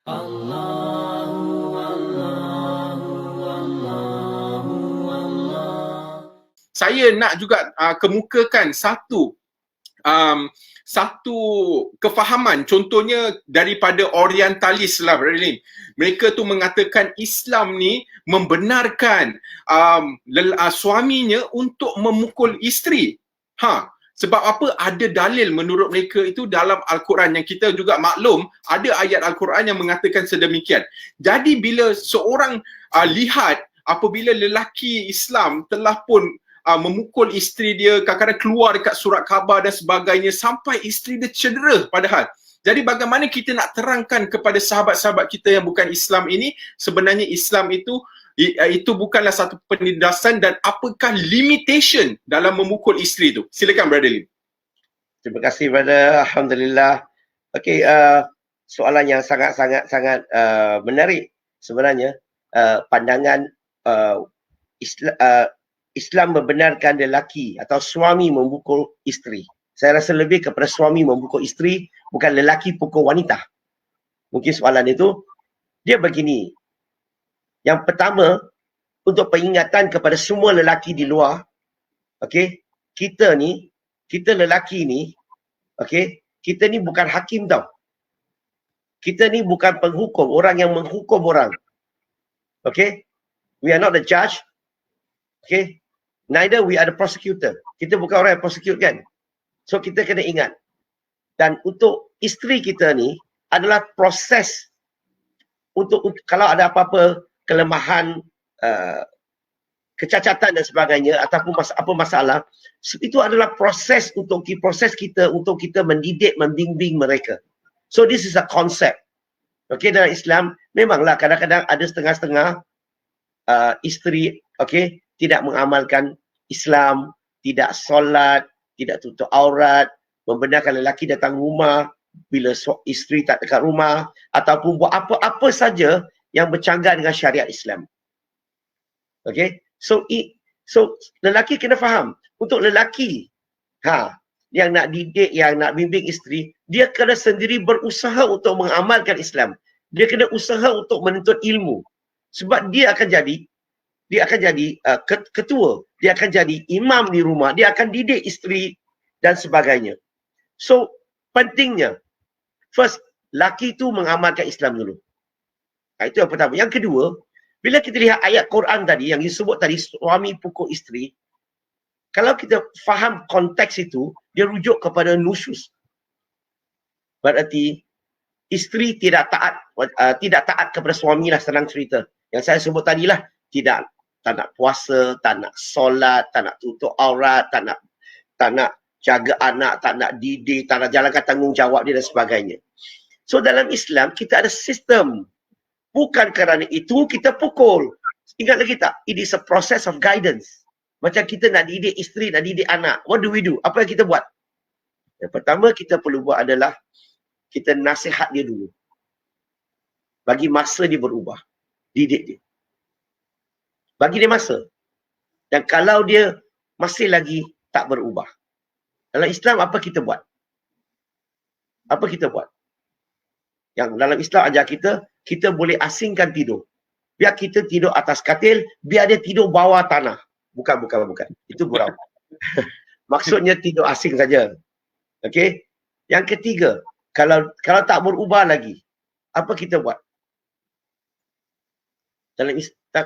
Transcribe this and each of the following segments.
Allahu Allahu Allahu Allah. Saya nak juga kemukakan satu kefahaman, contohnya daripada orientalis lah, Berlin. Mereka tu mengatakan Islam ni membenarkan suaminya untuk memukul isteri. Sebab apa? Ada dalil menurut mereka itu dalam Al-Quran, yang kita juga maklum ada ayat Al-Quran yang mengatakan sedemikian. Jadi bila seorang lihat apabila lelaki Islam telah pun memukul isteri dia, kadang-kadang keluar dekat surat khabar dan sebagainya, sampai isteri dia cedera padahal. Jadi bagaimana kita nak terangkan kepada sahabat-sahabat kita yang bukan Islam ini, sebenarnya Islam itu bukanlah satu penindasan, dan apakah limitation dalam memukul isteri itu? Silakan Brother Lim. Terima kasih brother. Alhamdulillah. Okey, soalan yang sangat menarik sebenarnya. Pandangan Islam membenarkan lelaki atau suami memukul isteri. Saya rasa lebih kepada suami memukul isteri, bukan lelaki pukul wanita. Mungkin soalan itu dia begini. Yang pertama, untuk peringatan kepada semua lelaki di luar, okey, kita lelaki ni, okey, kita ni bukan hakim tau. Kita ni bukan penghukum, orang yang menghukum orang. Okey? We are not the judge. Okey? Neither we are the prosecutor. Kita bukan orang yang prosecute kan. So kita kena ingat. Dan untuk isteri kita ni adalah proses untuk kalau ada apa-apa kelemahan, kecacatan dan sebagainya, ataupun apa masalah, itu adalah proses kita untuk kita mendidik, membimbing mereka. So this is a concept. Okey, dalam Islam memanglah kadang-kadang ada setengah-setengah isteri, okey, tidak mengamalkan Islam, tidak solat, tidak tutup aurat, membenarkan lelaki datang rumah bila isteri tak dekat rumah, ataupun buat apa-apa saja yang bercanggah dengan syariat Islam. Okey, so lelaki kena faham, untuk lelaki yang nak didik, yang nak bimbing isteri, dia kena sendiri berusaha untuk mengamalkan Islam. Dia kena usaha untuk menuntut ilmu. Sebab dia akan jadi ketua, dia akan jadi imam di rumah, dia akan didik isteri dan sebagainya. So pentingnya, first, laki tu mengamalkan Islam dulu. Itu yang pertama. Yang kedua, bila kita lihat ayat Quran tadi yang disebut tadi, suami pukul isteri, kalau kita faham konteks itu, dia rujuk kepada nusyus. Berarti isteri tidak taat kepada suami lah, senang cerita. Yang saya sebut tadi lah, tak nak puasa, tak nak solat, tak nak tutup aurat, tak nak jaga anak, tak nak didik, tak nak jalankan tanggungjawab dia dan sebagainya. So dalam Islam kita ada sistem. Bukan kerana itu kita pukul. Ingat lagi tak? It is a process of guidance. Macam kita nak didik isteri, nak didik anak. What do we do? Apa yang kita buat? Yang pertama kita perlu buat adalah kita nasihat dia dulu. Bagi masa dia berubah. Didik dia. Bagi dia masa. Dan kalau dia masih lagi tak berubah. Dalam Islam apa kita buat? Apa kita buat? Yang dalam Islam ajar kita boleh asingkan tidur. Biar kita tidur atas katil, biar dia tidur bawah tanah. Bukan. Itu gurau. Maksudnya tidur asing saja. Okey? Yang ketiga, kalau tak berubah lagi, apa kita buat? Dalam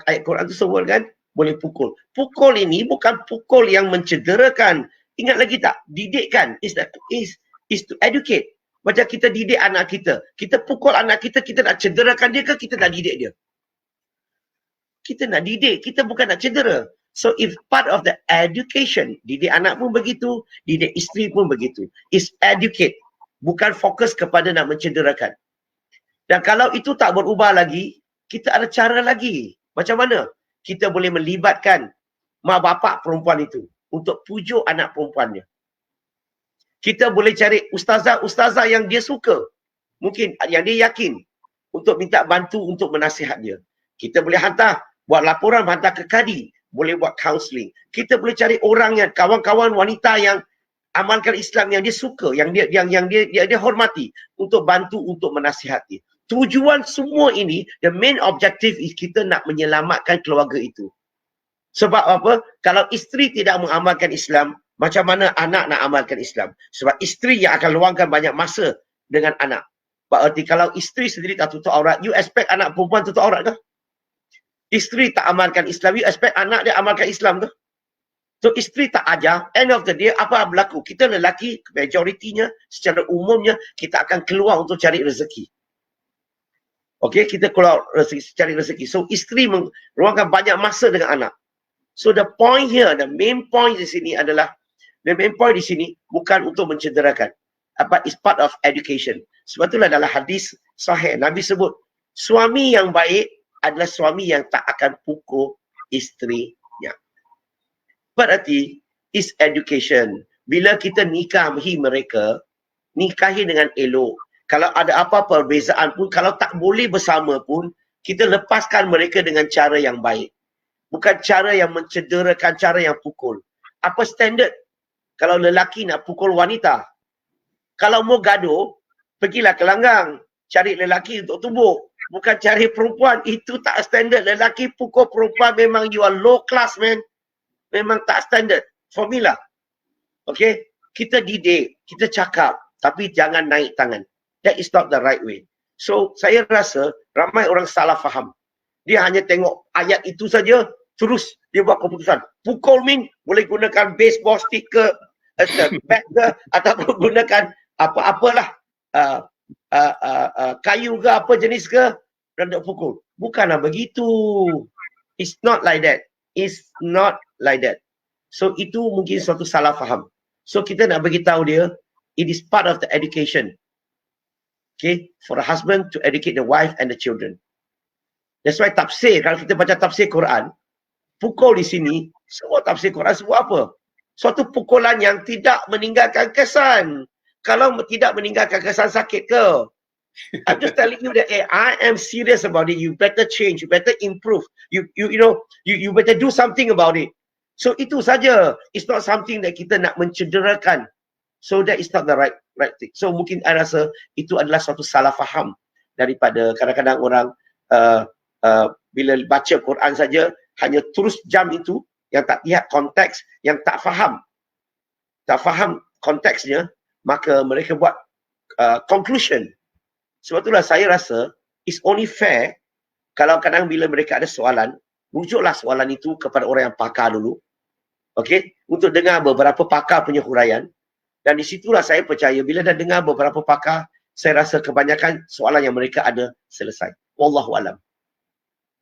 ayat Quran itu sebut kan, boleh pukul. Pukul ini bukan pukul yang mencederakan. Ingat lagi tak? Didikkan is to educate. Macam kita didik anak kita. Kita pukul anak kita nak cederakan dia ke kita nak didik dia? Kita nak didik, kita bukan nak cedera. So if part of the education, didik anak pun begitu, didik isteri pun begitu. Is educate. Bukan fokus kepada nak mencederakan. Dan kalau itu tak berubah lagi, kita ada cara lagi. Macam mana? Kita boleh melibatkan mak bapak perempuan itu untuk pujuk anak perempuannya. Kita boleh cari ustazah yang dia suka. Mungkin yang dia yakin. Untuk minta bantu untuk menasihat dia. Kita boleh buat laporan, hantar ke kadi. Boleh buat counselling. Kita boleh cari orang yang, kawan-kawan wanita yang amalkan Islam yang dia suka, yang dia hormati. Untuk bantu, untuk menasihati. tujuan semua ini, the main objective is kita nak menyelamatkan keluarga itu. Sebab apa? Kalau isteri tidak mengamalkan Islam, macam mana anak nak amalkan Islam? Sebab isteri yang akan luangkan banyak masa dengan anak. Berarti kalau isteri sendiri tak tutup aurat, you expect anak perempuan tutup aurat ke? Isteri tak amalkan Islam, you expect anak dia amalkan Islam ke? So isteri tak ajar, end of the day apa berlaku? Kita lelaki, majoritinya, secara umumnya, kita akan keluar untuk cari rezeki. Okay, kita keluar cari rezeki. So isteri meluangkan banyak masa dengan anak. So the point here, the main point di sini adalah, the main point di sini bukan untuk mencederakan. Apa, is part of education. Sebab itulah dalam hadis sahih, Nabi sebut, suami yang baik adalah suami yang tak akan pukul isterinya. Berarti, is education. Bila kita nikahi mereka, nikahi dengan elok. Kalau ada apa perbezaan pun, kalau tak boleh bersama pun, kita lepaskan mereka dengan cara yang baik. Bukan cara yang mencederakan, cara yang pukul. Apa standard? Kalau lelaki nak pukul wanita, kalau mau gaduh, pergilah ke langgang. Cari lelaki untuk tumbuk. Bukan cari perempuan. Itu tak standard. Lelaki pukul perempuan memang you are low class, man. Memang tak standard. Formula. Okay? Kita didik, kita cakap. Tapi jangan naik tangan. That is not the right way. So, saya rasa ramai orang salah faham. Dia hanya tengok ayat itu saja, terus dia buat keputusan. Pukul mean boleh gunakan baseball stick ke, bat ke, ataupun gunakan apa-apalah, kayu ke, apa jenis ke, dan nak pukul. Bukanlah begitu. It's not like that. It's not like that. So, itu mungkin suatu salah faham. So, kita nak beritahu dia, it is part of the education. Okay, for the husband to educate the wife and the children. That's why tafsir, kalau kita baca tafsir Quran, pukul di sini, semua tafsir Quran sebut apa? Suatu pukulan yang tidak meninggalkan kesan. Kalau tidak meninggalkan kesan, sakit ke? I'm just telling you that, hey, I am serious about it. You better change, you better improve. You better do something about it. So itu saja. It's not something that kita nak mencederakan. So that is not the right thing. So mungkin saya rasa itu adalah suatu salah faham daripada kadang-kadang orang bila baca Quran saja hanya terus jam itu, yang tak lihat konteks, yang tak faham konteksnya, maka mereka buat conclusion. Sebab itulah saya rasa it's only fair kalau kadang bila mereka ada soalan, rujuklah soalan itu kepada orang yang pakar dulu. Okey, untuk dengar beberapa pakar punya huraian. Dan di situlah saya percaya bila dah dengar beberapa pakar, saya rasa kebanyakan soalan yang mereka ada selesai. Wallahu alam.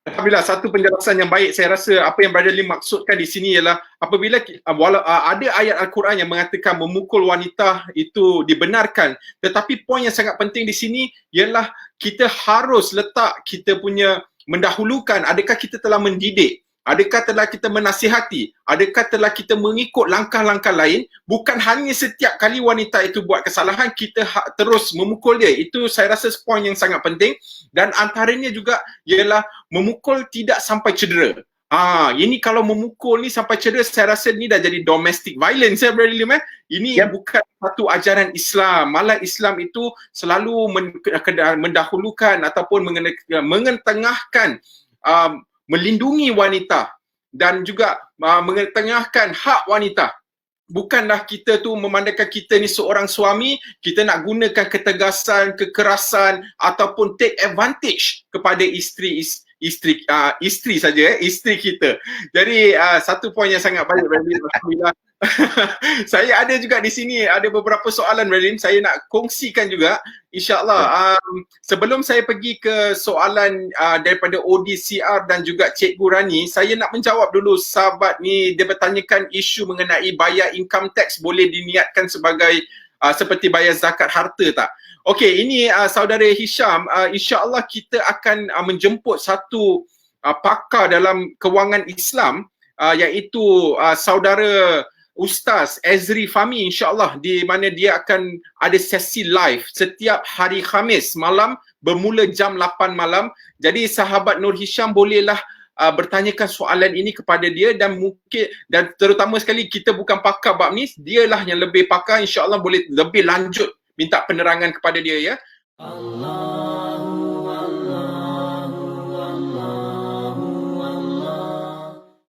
Alhamdulillah, satu penjelasan yang baik. Saya rasa apa yang Brother Lim maksudkan di sini ialah apabila ada ayat Al-Quran yang mengatakan memukul wanita itu dibenarkan, tetapi poin yang sangat penting di sini ialah kita harus letak kita punya mendahulukan, adakah kita telah mendidik, adakah telah kita menasihati, adakah telah kita mengikut langkah-langkah lain, bukan hanya setiap kali wanita itu buat kesalahan kita terus memukul dia. Itu saya rasa poin yang sangat penting. Dan antaranya juga ialah memukul tidak sampai cedera. Ini kalau memukul ni sampai cedera, saya rasa ni dah jadi domestic violence ya, Brother Lim. Ini bukan satu ajaran Islam. Malah Islam itu selalu mendahulukan ataupun mengetengahkan melindungi wanita dan juga mengetengahkan hak wanita. Bukanlah kita tu memandangkan kita ni seorang suami, kita nak gunakan ketegasan, kekerasan ataupun take advantage kepada isteri saja, isteri kita. Jadi satu poin yang sangat baik, alhamdulillah. Saya ada juga di sini ada beberapa soalan, Radin, saya nak kongsikan juga insya-Allah. Sebelum saya pergi ke soalan daripada ODCR dan juga Cikgu Rani, saya nak menjawab dulu sahabat ni, dia bertanyakan isu mengenai bayar income tax boleh diniatkan sebagai seperti bayar zakat harta tak? Okey, ini saudara Hisham, insya-Allah kita akan menjemput satu pakar dalam kewangan Islam, iaitu saudara Ustaz Ezri Fahmi, insya-Allah, di mana dia akan ada sesi live setiap hari Khamis malam bermula jam 8 malam. Jadi sahabat Nur Hisham bolehlah bertanyakan soalan ini kepada dia, dan mungkin, dan terutama sekali kita bukan pakar bab ni, dialah yang lebih pakar, insya-Allah boleh lebih lanjut minta penerangan kepada dia ya. Allah